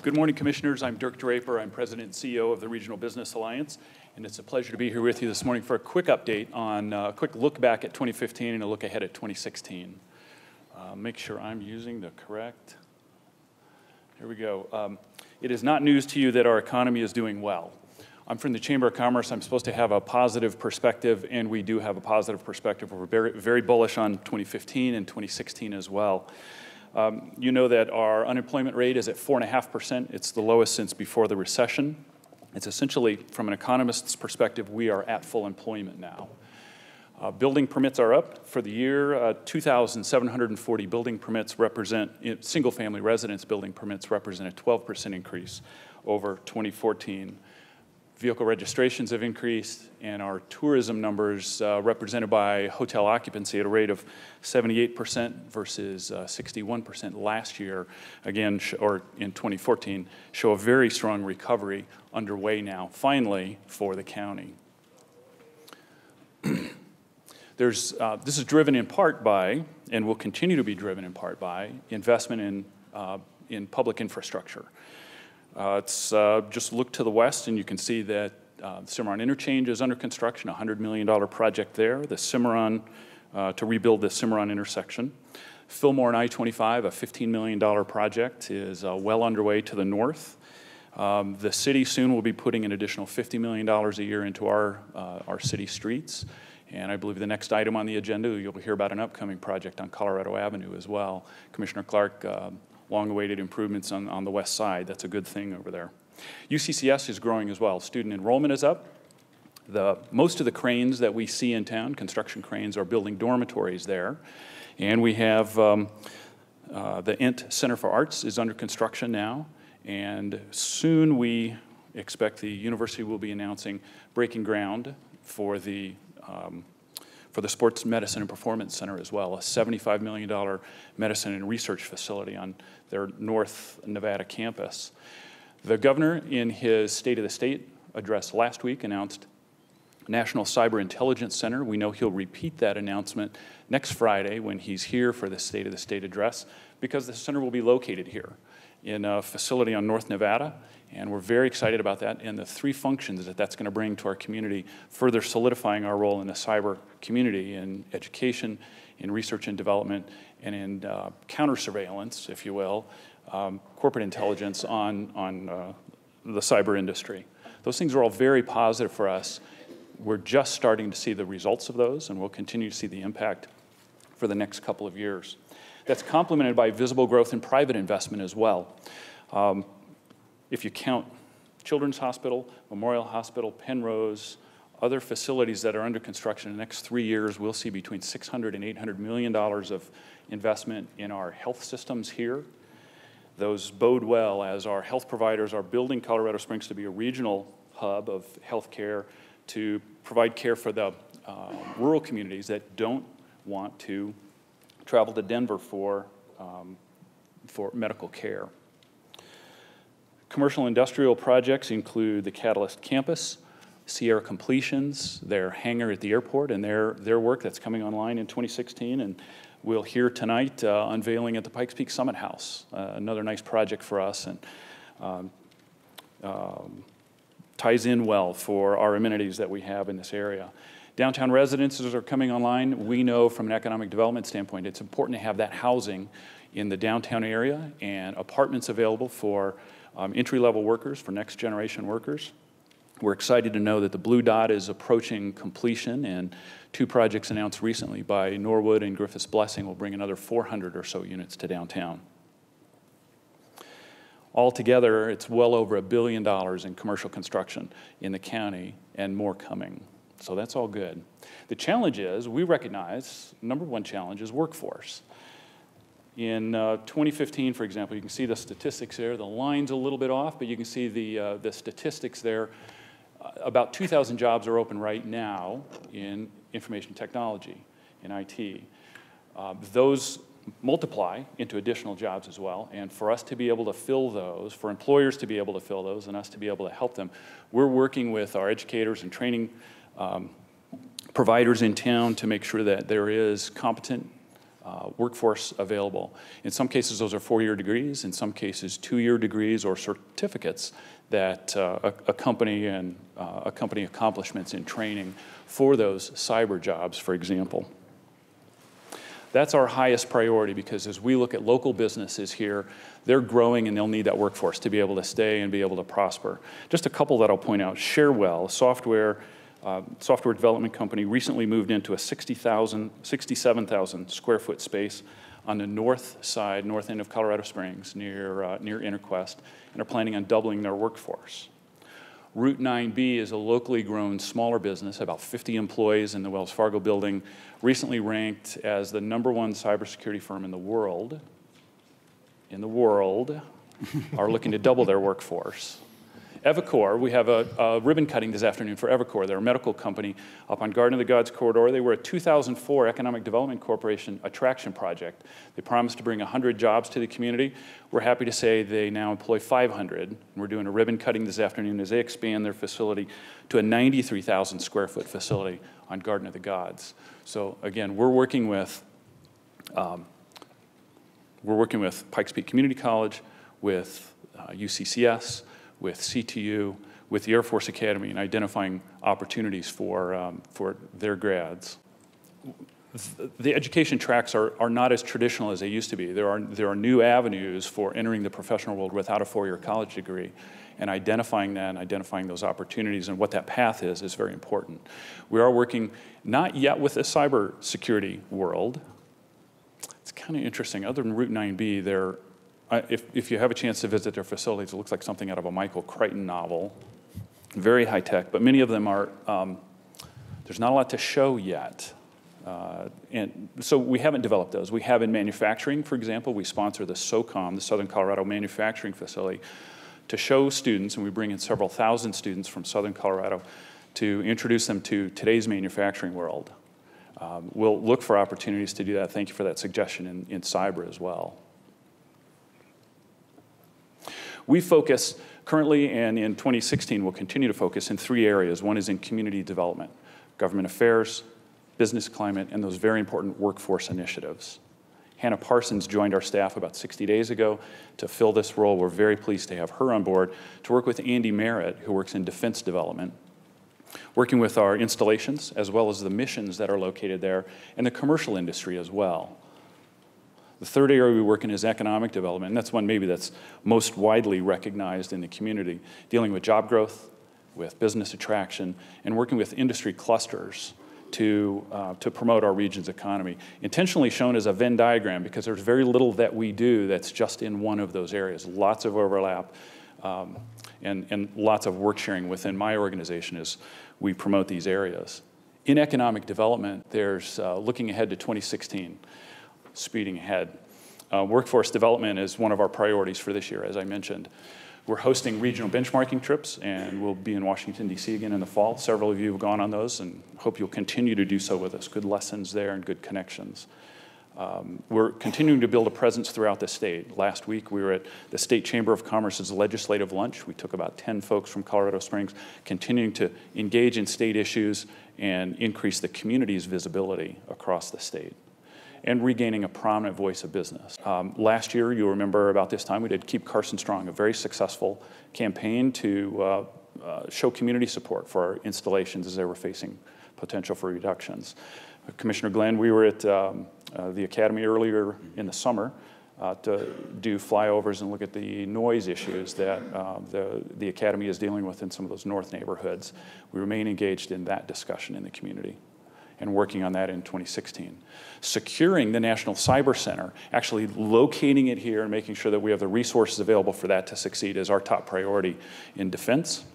Good morning, Commissioners. I'm Dirk Draper. I'm President and CEO of the Regional Business Alliance, and it's a pleasure to be here with you this morning for a quick update on a quick look back at 2015 and a look ahead at 2016. Make sure I'm using the correct. Here we go. It is not news to you that our economy is doing well. I'm from the Chamber of Commerce. I'm supposed to have a positive perspective, and we do have a positive perspective. We're very bullish on 2015 and 2016 as well. You know that our unemployment rate is at 4.5%. It's the lowest since before the recession. It's essentially, from an economist's perspective, we are at full employment now. Building permits are up for the year. 2,740 building permits represent, single-family residence building permits represent a 12% increase over 2014. Vehicle registrations have increased, and our tourism numbers represented by hotel occupancy at a rate of 78% versus 61% last year, again, or in 2014, show a very strong recovery underway now, finally, for the county. This is driven in part by, and will continue to be driven in part by, investment in public infrastructure. Just look to the west and you can see that Cimarron Interchange is under construction, a $100 million project there. The Cimarron, to rebuild the Cimarron intersection. Fillmore and I-25, a $15 million project, is well underway to the north. The city soon will be putting an additional $50 million a year into our city streets. And I believe the next item on the agenda, you'll hear about an upcoming project on Colorado Avenue as well. Commissioner Clark, long-awaited improvements on the west side. That's a good thing over there. UCCS is growing as well. Student enrollment is up. Most of the cranes that we see in town, construction cranes, are building dormitories there. And we have the ENT Center for Arts is under construction now. And soon we expect the university will be announcing breaking ground for the Sports Medicine and Performance Center as well, a $75 million medicine and research facility on their North Nevada campus. The governor, in his State of the State address last week, announced National Cyber Intelligence Center. We know he'll repeat that announcement next Friday when he's here for the State of the State address, because the center will be located here in a facility on North Nevada. And we're very excited about that and the three functions that that's going to bring to our community, further solidifying our role in the cyber community in education, in research and development, and in counter-surveillance, if you will, corporate intelligence on the cyber industry. Those things are all very positive for us. We're just starting to see the results of those, and we'll continue to see the impact for the next couple of years. That's complemented by visible growth in private investment as well. If you count Children's Hospital, Memorial Hospital, Penrose, other facilities that are under construction in the next 3 years, we'll see between $600 and $800 million of investment in our health systems here. Those bode well as our health providers are building Colorado Springs to be a regional hub of health care to provide care for the rural communities that don't want to travel to Denver for medical care. Commercial industrial projects include the Catalyst Campus, Sierra Completions, their hangar at the airport, and their work that's coming online in 2016. And we'll hear tonight unveiling at the Pikes Peak Summit House, another nice project for us, and ties in well for our amenities that we have in this area. Downtown residences are coming online. We know from an economic development standpoint, it's important to have that housing in the downtown area and apartments available for entry-level workers, for next-generation workers. We're excited to know that the Blue Dot is approaching completion, and 2 projects announced recently by Norwood and Griffith's Blessing will bring another 400 or so units to downtown. Altogether, it's well over $1 billion in commercial construction in the county and more coming. So that's all good. The challenge is, we recognize, number one challenge is workforce. In 2015, for example, you can see the statistics there. The line's a little bit off, but you can see the statistics there. About 2,000 jobs are open right now in information technology, in IT. Those multiply into additional jobs as well, and for us to be able to fill those, for employers to be able to fill those, and us to be able to help them, we're working with our educators and training providers in town to make sure that there is competent workforce available. In some cases, those are 4-year degrees. In some cases, 2-year degrees or certificates that accompany accomplishments in training for those cyber jobs, for example. That's our highest priority, because as we look at local businesses here, they're growing and they'll need that workforce to be able to stay and be able to prosper. Just a couple that I'll point out. Sharewell, software development company, recently moved into a 67,000 square foot space on the north end of Colorado Springs, near Interquest, and are planning on doubling their workforce. Route 9B is a locally grown smaller business, about 50 employees in the Wells Fargo building, recently ranked as the #1 cybersecurity firm in the world, are looking to double their workforce. Evacor, we have a ribbon cutting this afternoon for Evacor. They're a medical company up on Garden of the Gods corridor. They were a 2004 Economic Development Corporation attraction project. They promised to bring 100 jobs to the community. We're happy to say they now employ 500. And we're doing a ribbon cutting this afternoon as they expand their facility to a 93,000 square foot facility on Garden of the Gods. So again, we're working with Pikes Peak Community College, with UCCS, with CTU, with the Air Force Academy, and identifying opportunities for their grads. The education tracks are not as traditional as they used to be. There are new avenues for entering the professional world without a 4-year college degree, and identifying that and identifying those opportunities and what that path is very important. We are working not yet with the cybersecurity world. It's kind of interesting. Other than Route 9B, if you have a chance to visit their facilities, it looks like something out of a Michael Crichton novel. Very high tech, but many of them are, there's not a lot to show yet. And so we haven't developed those. We have in manufacturing, for example, we sponsor the SOCOM, the Southern Colorado Manufacturing Facility, to show students, and we bring in several thousand students from Southern Colorado to introduce them to today's manufacturing world. We'll look for opportunities to do that. Thank you for that suggestion in cyber as well. We focus currently, and in 2016 we'll continue to focus in 3 areas. One is in community development, government affairs, business climate, and those very important workforce initiatives. Hannah Parsons joined our staff about 60 days ago to fill this role. We're very pleased to have her on board to work with Andy Merritt, who works in defense development, working with our installations as well as the missions that are located there, and the commercial industry as well. The third area we work in is economic development, and that's one maybe that's most widely recognized in the community, dealing with job growth, with business attraction, and working with industry clusters to promote our region's economy. Intentionally shown as a Venn diagram, because there's very little that we do that's just in one of those areas. Lots of overlap and lots of work sharing within my organization as we promote these areas. In economic development, there's looking ahead to 2016. Speeding ahead. Workforce development is one of our priorities for this year, as I mentioned. We're hosting regional benchmarking trips, and we'll be in Washington, D.C. again in the fall. Several of you have gone on those, and hope you'll continue to do so with us. Good lessons there and good connections. We're continuing to build a presence throughout the state. Last week, we were at the State Chamber of Commerce's legislative lunch. We took about 10 folks from Colorado Springs, continuing to engage in state issues and increase the community's visibility across the state, and regaining a prominent voice of business. Last year, you'll remember about this time, we did Keep Carson Strong, a very successful campaign to show community support for our installations as they were facing potential for reductions. Commissioner Glenn, we were at the Academy earlier in the summer to do flyovers and look at the noise issues that the Academy is dealing with in some of those north neighborhoods. We remain engaged in that discussion in the community, and working on that in 2016. Securing the National Cyber Center, actually locating it here and making sure that we have the resources available for that to succeed is our top priority in defense.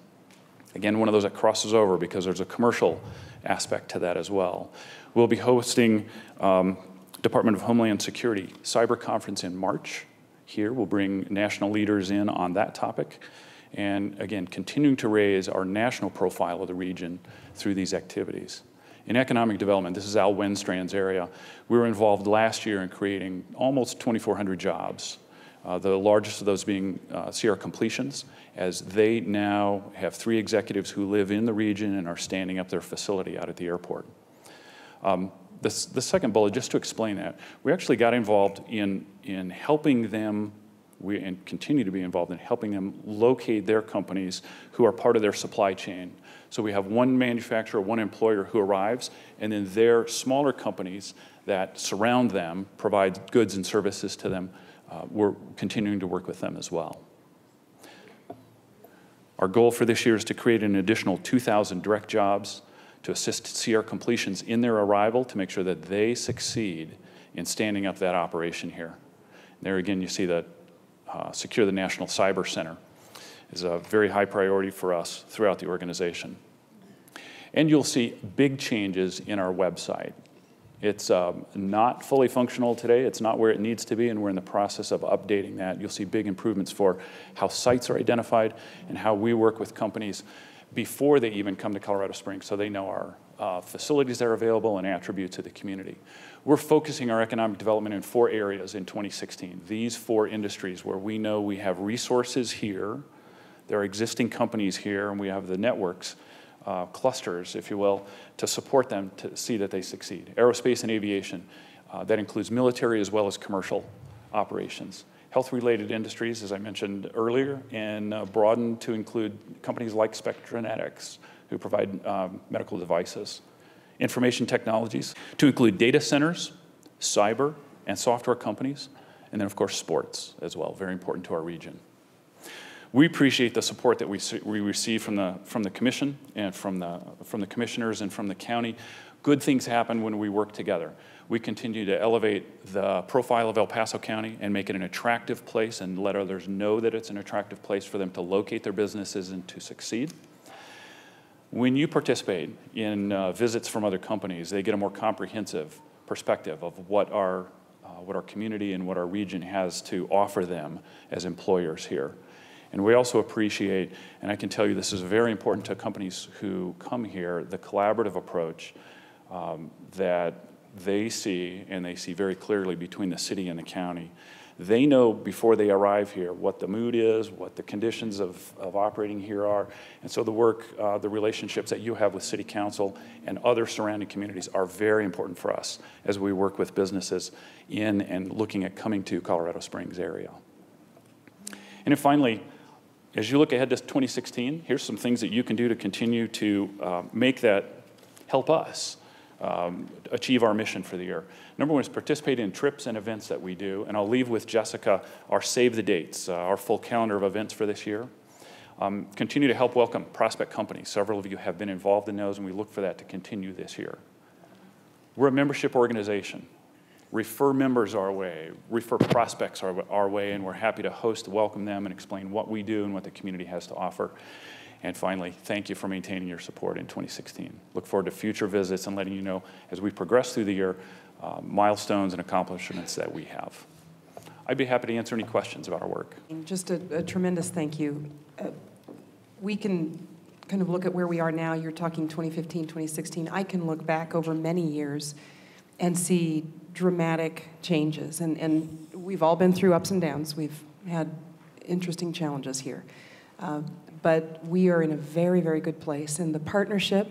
Again, one of those that crosses over because there's a commercial aspect to that as well. We'll be hosting Department of Homeland Security Cyber Conference in March here. We'll bring national leaders in on that topic. And again, continuing to raise our national profile of the region through these activities. In economic development, this is Al Wenstrand's area. We were involved last year in creating almost 2,400 jobs, the largest of those being Sierra Completions, as they now have 3 executives who live in the region and are standing up their facility out at the airport. the second bullet, just to explain that, we actually got involved in helping them, and continue to be involved in helping them locate their companies who are part of their supply chain. So we have one manufacturer, one employer who arrives, and then their smaller companies that surround them, provide goods and services to them. We're continuing to work with them as well. Our goal for this year is to create an additional 2,000 direct jobs to assist CR completions in their arrival to make sure that they succeed in standing up that operation here. There again, you see that secure the National Cyber Center is a very high priority for us throughout the organization. And you'll see big changes in our website. It's not fully functional today. It's not where it needs to be, and we're in the process of updating that. You'll see big improvements for how sites are identified and how we work with companies before they even come to Colorado Springs, so they know our facilities that are available and attributes of the community. We're focusing our economic development in 4 areas in 2016. These 4 industries where we know we have resources here, there are existing companies here, and we have the networks, clusters, if you will, to support them to see that they succeed. Aerospace and aviation, that includes military as well as commercial operations. Health-related industries, as I mentioned earlier, and broadened to include companies like Spectranetics, who provide medical devices. Information technologies, to include data centers, cyber, and software companies, and then, of course, sports as well, very important to our region. We appreciate the support that we receive from the commission and from the commissioners and from the county. Good things happen when we work together. We continue to elevate the profile of El Paso County and make it an attractive place and let others know that it's an attractive place for them to locate their businesses and to succeed. When you participate in visits from other companies, they get a more comprehensive perspective of what our community and what our region has to offer them as employers here. And we also appreciate, and I can tell you this is very important to companies who come here, the collaborative approach that they see, and they see very clearly between the city and the county. They know before they arrive here what the mood is, what the conditions of operating here are. And so the work, the relationships that you have with City Council and other surrounding communities are very important for us as we work with businesses in and looking at coming to Colorado Springs area. And then finally, as you look ahead to 2016, here's some things that you can do to continue to make that help us achieve our mission for the year. Number one is participate in trips and events that we do, and I'll leave with Jessica our save the dates, our full calendar of events for this year. Continue to help welcome prospect companies. Several of you have been involved in those, and we look for that to continue this year. We're a membership organization. Refer members our way, refer prospects our way, and we're happy to host, welcome them, and explain what we do and what the community has to offer. And finally, thank you for maintaining your support in 2016. Look forward to future visits and letting you know as we progress through the year, milestones and accomplishments that we have. I'd be happy to answer any questions about our work. Just a tremendous thank you. We can kind of look at where we are now. You're talking 2015, 2016. I can look back over many years and see dramatic changes. And we've all been through ups and downs. We've had interesting challenges here. But we are in a very, very good place. And the partnership,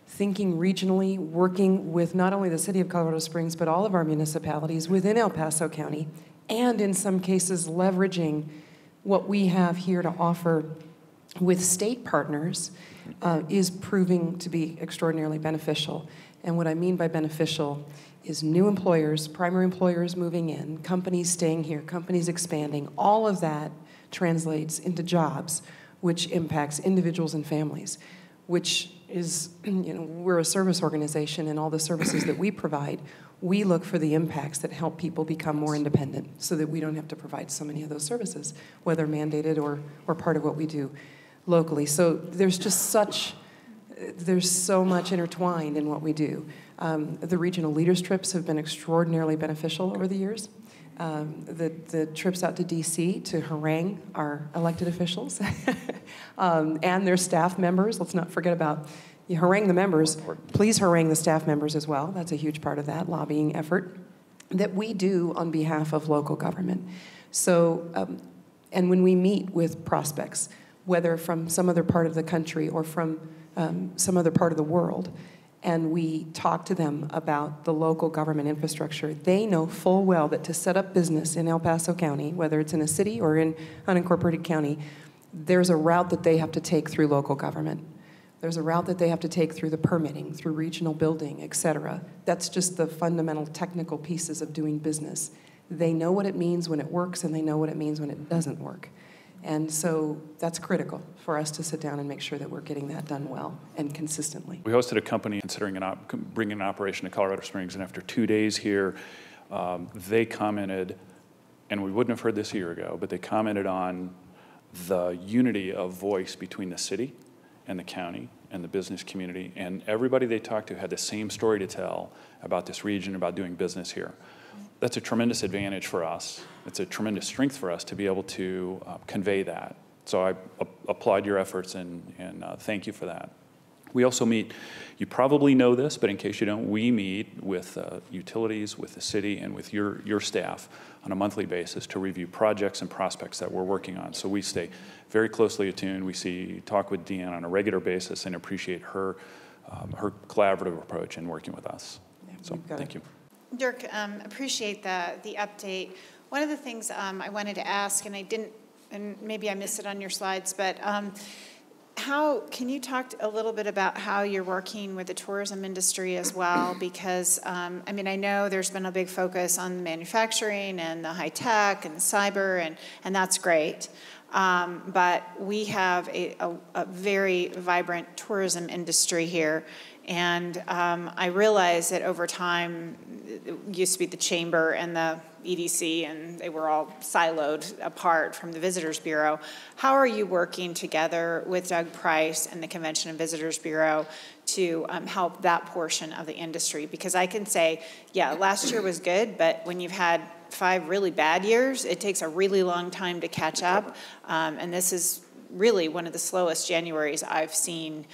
thinking regionally, working with not only the city of Colorado Springs, but all of our municipalities within El Paso County, and in some cases leveraging what we have here to offer with state partners, is proving to be extraordinarily beneficial. And what I mean by beneficial is new employers, primary employers moving in, companies staying here, companies expanding. All of that translates into jobs, which impacts individuals and families, which is, we're a service organization, and all the services that we provide, we look for the impacts that help people become more independent so that we don't have to provide so many of those services, whether mandated or part of what we do locally. So there's so much intertwined in what we do. The regional leaders trips have been extraordinarily beneficial over the years. The trips out to DC to harangue our elected officials and their staff members. Let's not forget about, you harangue the members, please harangue the staff members as well. That's a huge part of that lobbying effort that we do on behalf of local government. So, and when we meet with prospects, whether from some other part of the country or from some other part of the world, and we talk to them about the local government infrastructure, they know full well that to set up business in El Paso County, whether it's in a city or in unincorporated county, there's a route that they have to take through local government. There's a route that they have to take through the permitting, through regional building, et cetera. That's just the fundamental technical pieces of doing business. They know what it means when it works, and they know what it means when it doesn't work. And so that's critical for us to sit down and make sure that we're getting that done well and consistently. We hosted a company considering bringing an operation to Colorado Springs, and after 2 days here, they commented, and we wouldn't have heard this a year ago, but they commented on the unity of voice between the city and the county and the business community, and everybody they talked to had the same story to tell about this region, about doing business here. That's a tremendous advantage for us. It's a tremendous strength for us to be able to convey that. So I applaud your efforts and thank you for that. We also meet, you probably know this, but in case you don't, we meet with utilities, with the city, and with your staff on a monthly basis to review projects and prospects that we're working on. So we stay very closely attuned. We talk with Deanne on a regular basis and appreciate her collaborative approach in working with us. Yeah, so thank you. Dirk, appreciate the update. One of the things I wanted to ask, and I didn't, and maybe I missed it on your slides, but how can you talk a little bit about how you're working with the tourism industry as well? Because I mean, I know there's been a big focus on manufacturing and the high tech and the cyber, and that's great. But we have a very vibrant tourism industry here. And I realize that over time, it used to be the Chamber and the EDC, and they were all siloed apart from the Visitors Bureau. How are you working together with Doug Price and the Convention and Visitors Bureau to help that portion of the industry? Because I can say, yeah, last year was good, but when you've had 5 really bad years, it takes a really long time to catch up. And this is really one of the slowest Januaries I've seen,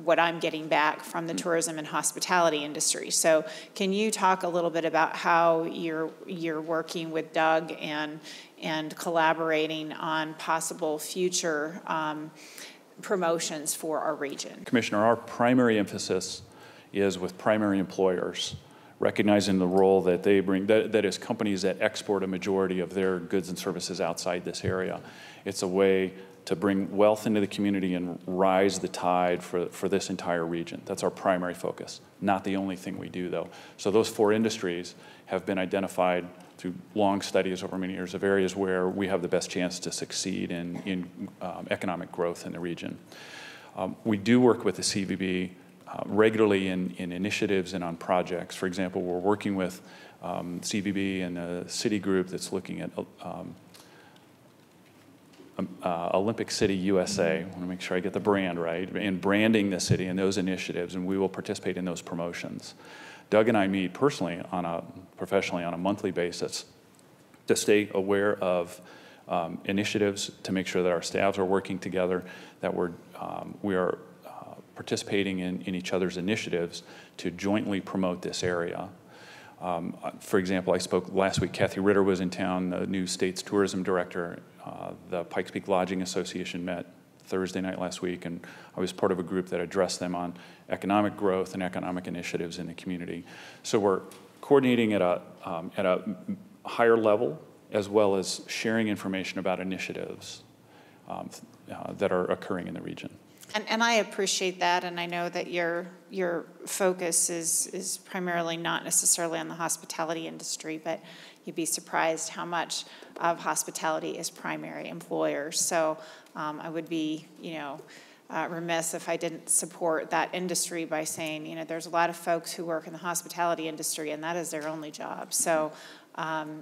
what I'm getting back from the tourism and hospitality industry. So can you talk a little bit about how you're working with Doug and collaborating on possible future promotions for our region? Commissioner, our primary emphasis is with primary employers, recognizing the role that they bring, that is companies that export a majority of their goods and services outside this area. It's a way to bring wealth into the community and rise the tide for this entire region. That's our primary focus. Not the only thing we do, though. So those 4 industries have been identified through long studies over many years of areas where we have the best chance to succeed in economic growth in the region. We do work with the CVB regularly in initiatives and on projects. For example, we're working with CVB and a city group that's looking at Olympic City USA. I want to make sure I get the brand right, and branding the city and those initiatives, and we will participate in those promotions. Doug and I meet personally professionally on a monthly basis to stay aware of initiatives, to make sure that our staffs are working together, that we are participating in each other's initiatives to jointly promote this area. For example, I spoke last week, Kathy Ritter was in town, the new state's tourism director. The Pikes Peak Lodging Association met Thursday night last week, and I was part of a group that addressed them on economic growth and economic initiatives in the community. So we're coordinating at a higher level, as well as sharing information about initiatives that are occurring in the region. And I appreciate that, and I know that your focus is primarily not necessarily on the hospitality industry, but you'd be surprised how much of hospitality is primary employers. So I would be, remiss if I didn't support that industry by saying, there's a lot of folks who work in the hospitality industry, and that is their only job. So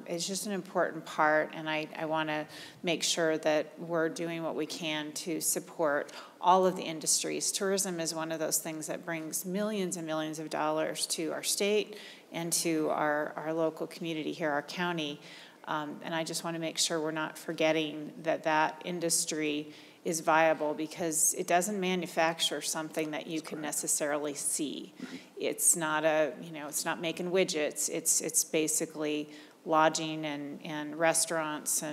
it's just an important part, and I want to make sure that we're doing what we can to support all of the industries. Tourism is one of those things that brings millions and millions of dollars to our state and to our local community here, our county. And I just want to make sure we're not forgetting that industry is viable, because it doesn't manufacture something that you can necessarily see. It's not it's not making widgets. It's basically lodging and restaurants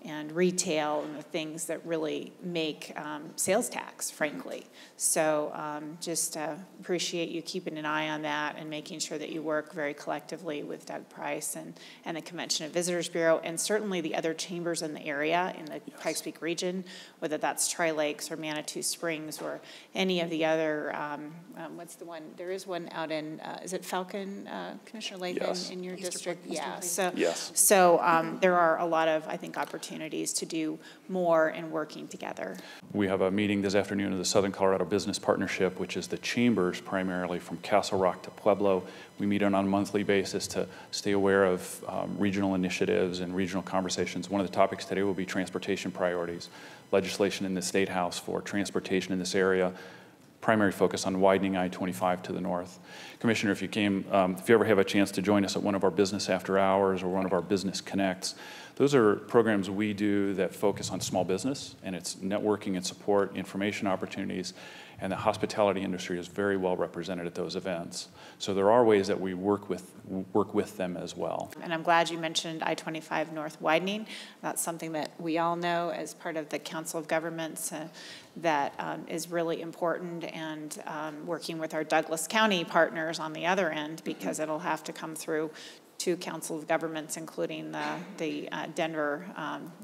and retail and the things that really make sales tax, frankly. So just appreciate you keeping an eye on that and making sure that you work very collectively with Doug Price and the Convention and Visitors Bureau, and certainly the other chambers in the area, in the Pikes Peak region, whether that's Tri-Lakes or Manitou Springs or any of the other, what's the one? There is one out in, is it Falcon, Commissioner Latham, Yes. in your district? Yeah. So, Yes. so there are a lot of, I think, opportunities to do more in working together. We have a meeting this afternoon of the Southern Colorado Business Partnership, which is the chambers primarily from Castle Rock to Pueblo. We meet on a monthly basis to stay aware of regional initiatives and regional conversations. One of the topics today will be transportation priorities, legislation in the State House for transportation in this area, primary focus on widening I-25 to the north. Commissioner, if you ever have a chance to join us at one of our business after hours or one of our business connects, those are programs we do that focus on small business, and it's networking and support, information opportunities, and the hospitality industry is very well represented at those events. So there are ways that we work with them as well. And I'm glad you mentioned I-25 North widening. That's something that we all know as part of the Council of Governments that is really important, and working with our Douglas County partners on the other end, because it'll have to come through two Council of Governments, including the Denver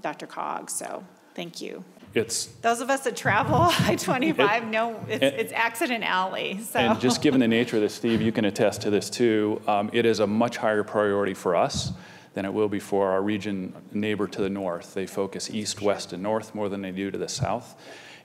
Dr. Cogg. So thank you. Those of us that travel I-25 know it's accident alley. So. And just given the nature of this, Steve, you can attest to this too, it is a much higher priority for us than it will be for our region neighbor to the north. They focus east, west, and north more than they do to the south.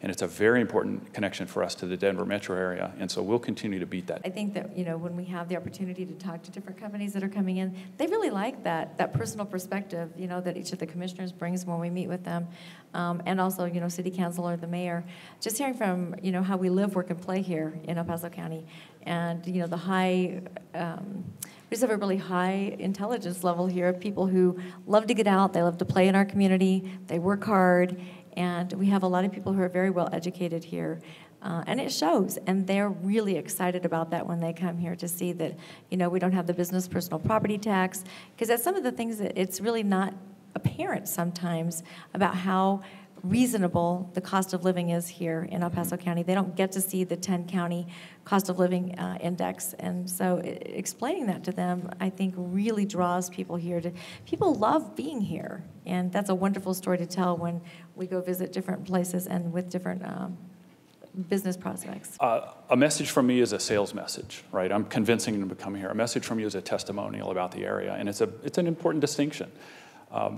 And it's a very important connection for us to the Denver metro area, and so we'll continue to beat that. I think that, when we have the opportunity to talk to different companies that are coming in, they really like that personal perspective, that each of the commissioners brings when we meet with them, and also, city council or the mayor. Just hearing from, how we live, work, and play here in El Paso County, and, the high, we just have a really high intelligence level here of people who love to get out, they love to play in our community, they work hard, and we have a lot of people who are very well educated here, and it shows. And they're really excited about that when they come here to see that, we don't have the business personal property tax, because that's some of the things that it's really not apparent sometimes about how reasonable the cost of living is here in El Paso County. They don't get to see the 10-county cost of living index. And so explaining that to them, I think, really draws people here. People love being here. And that's a wonderful story to tell when we go visit different places and with different business prospects. A message from me is a sales message, right? I'm convincing them to come here. A message from you is a testimonial about the area. And it's an important distinction.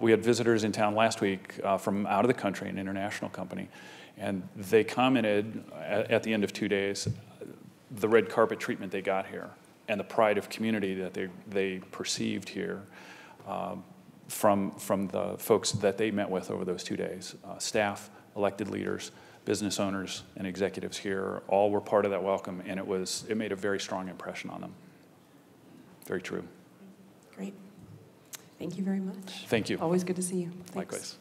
We had visitors in town last week from out of the country, an international company, and they commented at the end of 2 days the red carpet treatment they got here and the pride of community that they perceived here from the folks that they met with over those 2 days. Staff, elected leaders, business owners, and executives here all were part of that welcome, and it made a very strong impression on them. Very true. Great. Thank you very much. Thank you. Always good to see you. Thanks. Likewise.